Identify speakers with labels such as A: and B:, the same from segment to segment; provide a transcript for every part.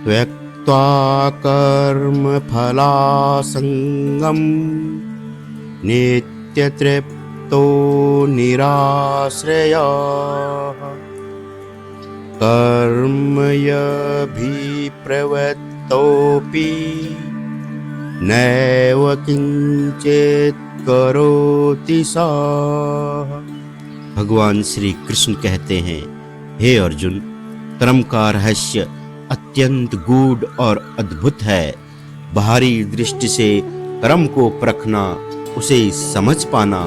A: त्यक्त्वा कर्मफलासङ्गं नित्यतृप्तो निराश्रयः कर्मयभिप्रवृत्तोऽपि नैव किंचित करोति सः। भगवान श्री कृष्ण कहते हैं, हे अर्जुन, कर्म का रहस्य अत्यंत गूढ़ और अद्भुत है। बाहरी दृष्टि से कर्म को परखना, उसे समझ पाना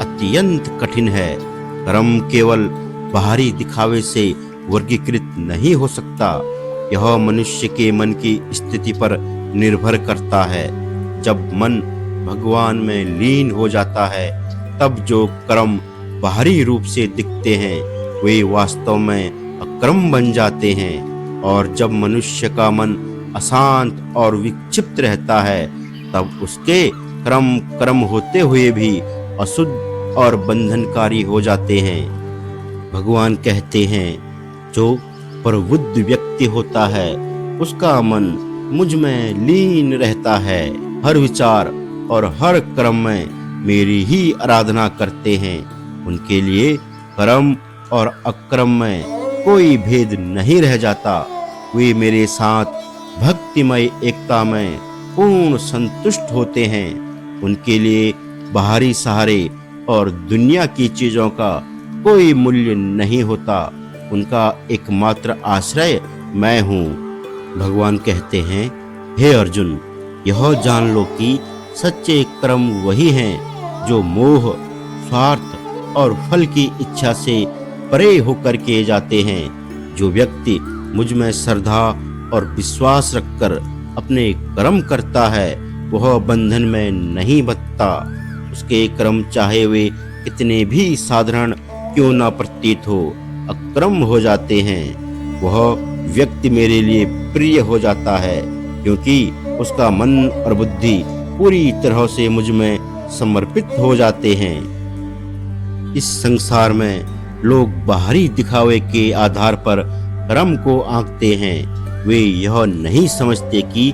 A: अत्यंत कठिन है। कर्म केवल बाहरी दिखावे से वर्गीकृत नहीं हो सकता। यह मनुष्य के मन की स्थिति पर निर्भर करता है। जब मन भगवान में लीन हो जाता है, तब जो कर्म बाहरी रूप से दिखते हैं वे वास्तव में अकर्म बन जाते हैं। और जब मनुष्य का मन अशांत और विक्षिप्त रहता है, तब उसके कर्म होते हुए भी अशुद्ध और बंधनकारी हो जाते हैं। भगवान कहते हैं, जो प्रबुद्ध व्यक्ति होता है उसका मन मुझ में लीन रहता है। हर विचार और हर कर्म में मेरी ही आराधना करते हैं। उनके लिए कर्म और अकर्म में कोई भेद नहीं रह जाता। वे मेरे साथ भक्तिमय एकता में पूर्ण संतुष्ट होते हैं। उनके लिए बाहरी सहारे और दुनिया की चीजों का कोई मूल्य नहीं होता। उनका एकमात्र आश्रय मैं हूँ। भगवान कहते हैं, हे अर्जुन, यह जान लो कि सच्चे कर्म वही हैं जो मोह, स्वार्थ और फल की इच्छा से परे होकर किए जाते हैं। जो व्यक्ति मुझ में श्रद्धा और विश्वास रखकर अपने कर्म करता है, वह बंधन में नहीं बंधता। उसके कर्म चाहे वे कितने भी साधारण क्यों न प्रतीत हो, अकर्म हो जाते हैं। वह व्यक्ति मेरे लिए प्रिय हो जाता है, क्योंकि उसका मन और बुद्धि पूरी तरह से मुझ में समर्पित हो जाते हैं। इस संसार में लोग बाहरी दिखावे के आधार पर कर्म को आंकते हैं। वे यह नहीं समझते कि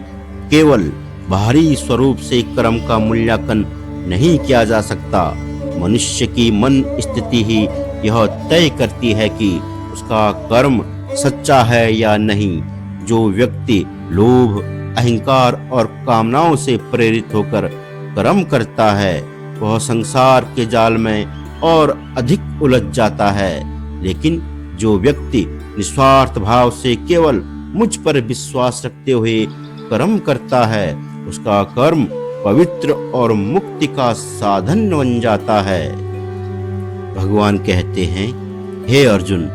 A: केवल बाहरी स्वरूप से कर्म का मूल्यांकन नहीं किया जा सकता। मनुष्य की मन स्थिति ही यह तय करती है कि उसका कर्म सच्चा है या नहीं। जो व्यक्ति लोभ, अहंकार और कामनाओं से प्रेरित होकर कर्म करता है, वह संसार के जाल में और अधिक उलझ जाता है। लेकिन जो व्यक्ति निस्वार्थ भाव से केवल मुझ पर विश्वास रखते हुए कर्म करता है, उसका कर्म पवित्र और मुक्ति का साधन बन जाता है। भगवान कहते हैं, हे अर्जुन,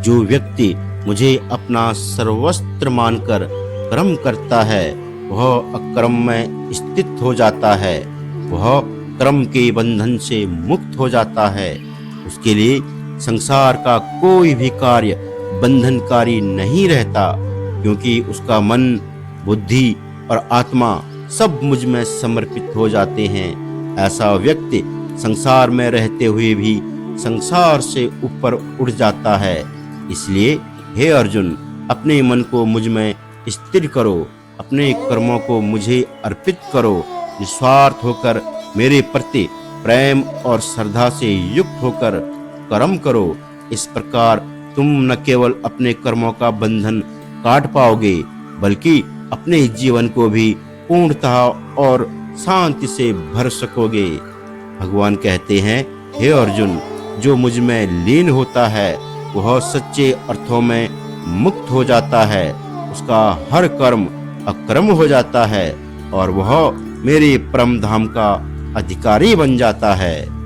A: जो व्यक्ति मुझे अपना सर्वस्त्र मानकर कर्म करता है, वह अकर्म में स्थित हो जाता है। वह कर्म के बंधन से मुक्त हो जाता है। उसके लिए संसार का कोई भी कार्य बंधनकारी नहीं रहता, क्योंकि उसका मन, बुद्धि और आत्मा सब मुझ में समर्पित हो जाते हैं। ऐसा व्यक्ति संसार में रहते हुए भी संसार से ऊपर उठ जाता है। इसलिए हे अर्जुन, अपने मन को मुझ में स्थिर करो, अपने कर्मों को मुझे अर्पित करो, निस्वार्थ होकर मेरे प्रति प्रेम और श्रद्धा से युक्त होकर कर्म करो। इस प्रकार तुम न केवल अपने कर्मों का बंधन काट पाओगे, बल्कि अपने जीवन को भी पूर्णतः और शांति से भर सकोगे। भगवान कहते हैं, हे अर्जुन, जो मुझ में लीन होता है, वह सच्चे अर्थों में मुक्त हो जाता है। उसका हर कर्म अकर्म हो जाता है और वह मेरे परम धाम का अधिकारी बन जाता है।